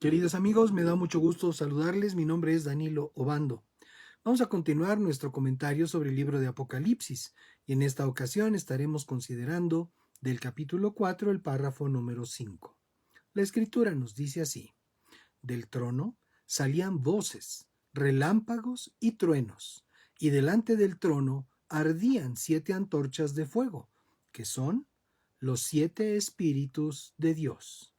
Queridos amigos, me da mucho gusto saludarles. Mi nombre es Danilo Obando. Vamos a continuar nuestro comentario sobre el libro de Apocalipsis y en esta ocasión estaremos considerando del capítulo 4 el párrafo número 5. La escritura nos dice así: del trono salían voces, relámpagos y truenos, y delante del trono ardían 7 antorchas de fuego, que son los 7 espíritus de Dios.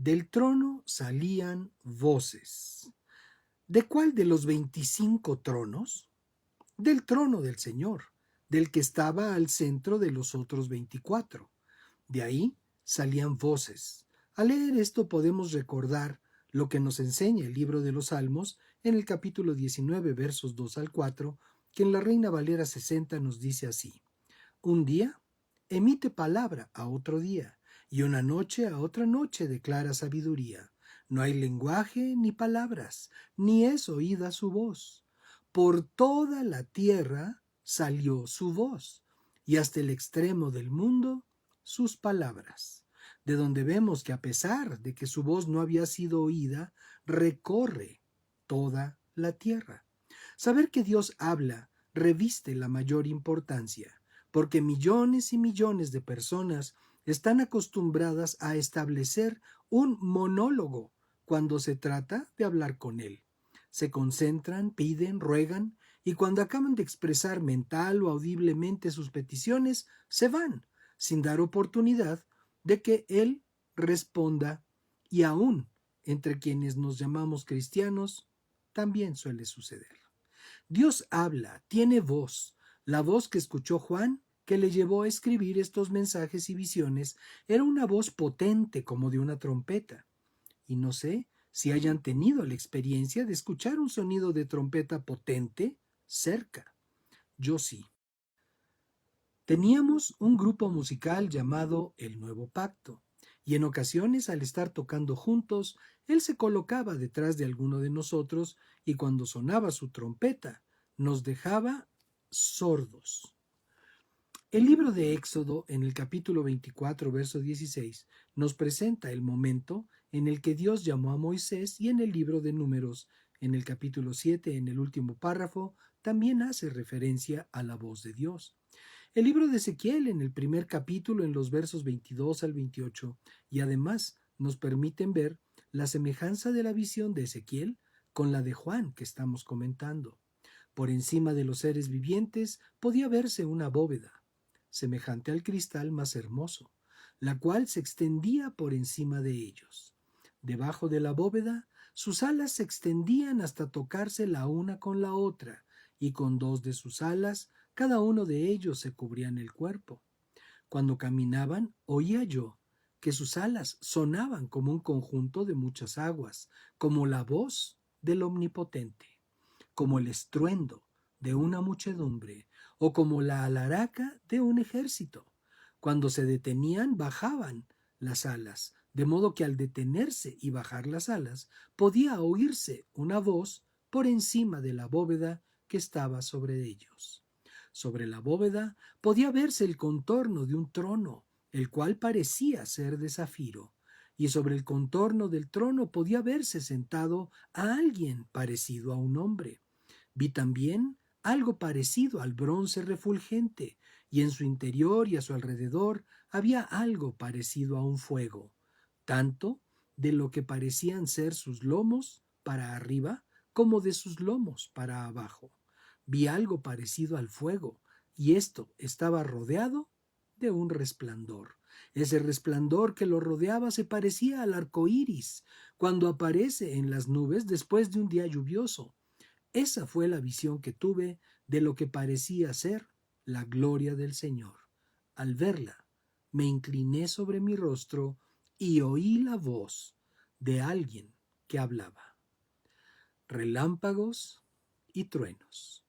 Del trono salían voces. ¿De cuál de los 25 tronos? Del trono del Señor, del que estaba al centro de los otros 24. De ahí salían voces. Al leer esto podemos recordar lo que nos enseña el libro de los Salmos en el capítulo 19, versos 2 al 4, que en la Reina Valera 60 nos dice así: un día emite palabra a otro día, y una noche a otra noche declara sabiduría. No hay lenguaje ni palabras, ni es oída su voz. Por toda la tierra salió su voz, y hasta el extremo del mundo sus palabras. De donde vemos que a pesar de que su voz no había sido oída, recorre toda la tierra. Saber que Dios habla reviste la mayor importancia, porque millones y millones de personas están acostumbradas a establecer un monólogo cuando se trata de hablar con Él. Se concentran, piden, ruegan, y cuando acaban de expresar mental o audiblemente sus peticiones, se van, sin dar oportunidad de que Él responda. Y aún entre quienes nos llamamos cristianos, también suele suceder. Dios habla, tiene voz. La voz que escuchó Juan, que le llevó a escribir estos mensajes y visiones, era una voz potente como de una trompeta. Y no sé si hayan tenido la experiencia de escuchar un sonido de trompeta potente cerca. Yo sí. Teníamos un grupo musical llamado El Nuevo Pacto, y en ocasiones al estar tocando juntos, él se colocaba detrás de alguno de nosotros y cuando sonaba su trompeta, nos dejaba sordos. El libro de Éxodo, en el capítulo 24, verso 16, nos presenta el momento en el que Dios llamó a Moisés, y en el libro de Números, en el capítulo 7, en el último párrafo, también hace referencia a la voz de Dios. El libro de Ezequiel, en el primer capítulo, en los versos 22 al 28, y además nos permiten ver la semejanza de la visión de Ezequiel con la de Juan que estamos comentando. Por encima de los seres vivientes podía verse una bóveda, semejante al cristal más hermoso, la cual se extendía por encima de ellos. Debajo de la bóveda, sus alas se extendían hasta tocarse la una con la otra, y con 2 de sus alas, cada uno de ellos se cubrían el cuerpo. Cuando caminaban, oía yo que sus alas sonaban como un conjunto de muchas aguas, como la voz del Omnipotente, como el estruendo de una muchedumbre, o como la alaraca de un ejército. Cuando se detenían, bajaban las alas, de modo que al detenerse y bajar las alas, podía oírse una voz por encima de la bóveda que estaba sobre ellos. Sobre la bóveda podía verse el contorno de un trono, el cual parecía ser de zafiro, y sobre el contorno del trono podía verse sentado a alguien parecido a un hombre. Vi también algo parecido al bronce refulgente, y en su interior y a su alrededor había algo parecido a un fuego, tanto de lo que parecían ser sus lomos para arriba como de sus lomos para abajo. Vi algo parecido al fuego, y esto estaba rodeado de un resplandor. Ese resplandor que lo rodeaba se parecía al arco iris cuando aparece en las nubes después de un día lluvioso. Esa fue la visión que tuve de lo que parecía ser la gloria del Señor. Al verla, me incliné sobre mi rostro y oí la voz de alguien que hablaba. Relámpagos y truenos.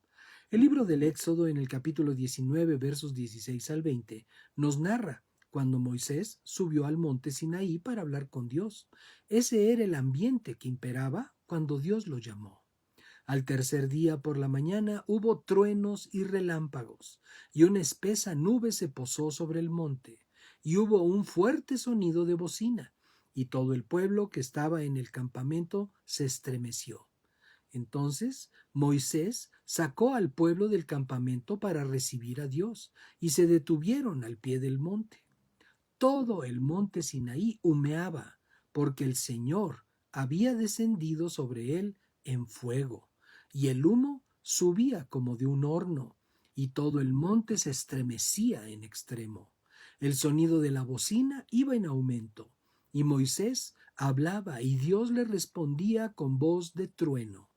El libro del Éxodo, en el capítulo 19, versos 16 al 20, nos narra cuando Moisés subió al monte Sinaí para hablar con Dios. Ese era el ambiente que imperaba cuando Dios lo llamó. Al tercer día por la mañana hubo truenos y relámpagos, y una espesa nube se posó sobre el monte, y hubo un fuerte sonido de bocina, y todo el pueblo que estaba en el campamento se estremeció. Entonces Moisés sacó al pueblo del campamento para recibir a Dios, y se detuvieron al pie del monte. Todo el monte Sinaí humeaba, porque el Señor había descendido sobre él en fuego, y el humo subía como de un horno, y todo el monte se estremecía en extremo. El sonido de la bocina iba en aumento, y Moisés hablaba, y Dios le respondía con voz de trueno.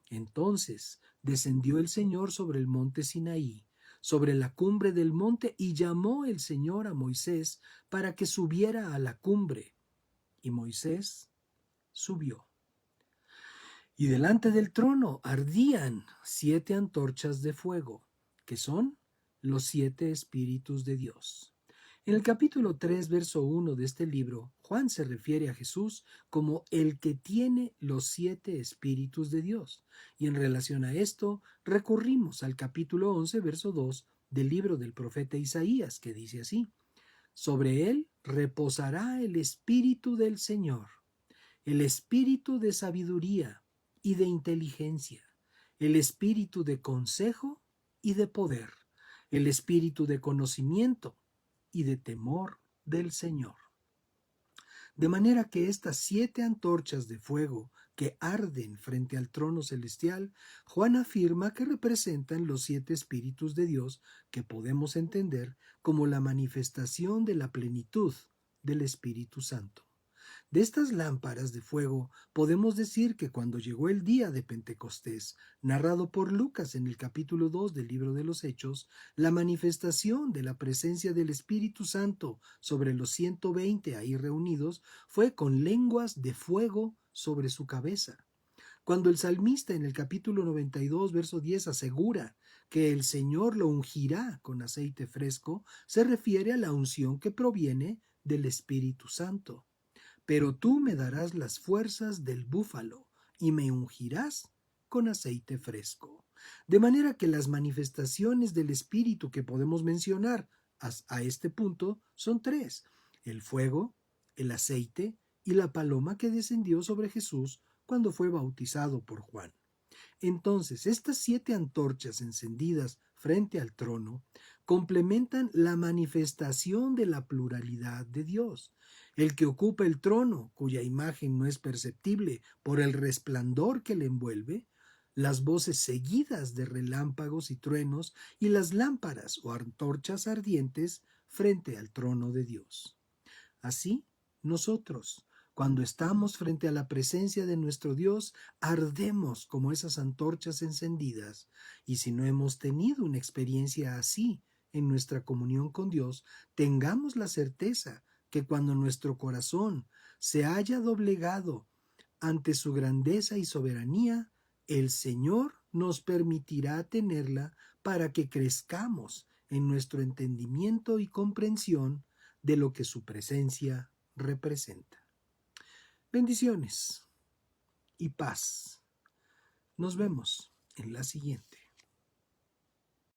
Entonces descendió el Señor sobre el monte Sinaí, sobre la cumbre del monte, y llamó el Señor a Moisés para que subiera a la cumbre. Y Moisés subió. Y delante del trono ardían 7 antorchas de fuego, que son los 7 espíritus de Dios. En el capítulo 3, verso 1 de este libro, Juan se refiere a Jesús como el que tiene los 7 espíritus de Dios. Y en relación a esto, recurrimos al capítulo 11, verso 2 del libro del profeta Isaías, que dice así: sobre él reposará el espíritu del Señor, el espíritu de sabiduría y de inteligencia, el espíritu de consejo y de poder, el espíritu de conocimiento y de temor del Señor. De manera que estas 7 antorchas de fuego que arden frente al trono celestial, Juan afirma que representan los 7 espíritus de Dios, que podemos entender como la manifestación de la plenitud del Espíritu Santo. De estas lámparas de fuego podemos decir que cuando llegó el día de Pentecostés, narrado por Lucas en el capítulo 2 del libro de los Hechos, la manifestación de la presencia del Espíritu Santo sobre los 120 ahí reunidos fue con lenguas de fuego sobre su cabeza. Cuando el salmista en el capítulo 92, verso 10 asegura que el Señor lo ungirá con aceite fresco, se refiere a la unción que proviene del Espíritu Santo. Pero tú me darás las fuerzas del búfalo y me ungirás con aceite fresco. De manera que las manifestaciones del Espíritu que podemos mencionar a este punto son 3: el fuego, el aceite y la paloma que descendió sobre Jesús cuando fue bautizado por Juan. Entonces, estas 7 antorchas encendidas frente al trono complementan la manifestación de la pluralidad de Dios. El que ocupa el trono, cuya imagen no es perceptible por el resplandor que le envuelve, las voces seguidas de relámpagos y truenos y las lámparas o antorchas ardientes frente al trono de Dios. Así, nosotros, cuando estamos frente a la presencia de nuestro Dios, ardemos como esas antorchas encendidas, y si no hemos tenido una experiencia así en nuestra comunión con Dios, tengamos la certeza que cuando nuestro corazón se haya doblegado ante su grandeza y soberanía, el Señor nos permitirá tenerla para que crezcamos en nuestro entendimiento y comprensión de lo que su presencia representa. Bendiciones y paz. Nos vemos en la siguiente.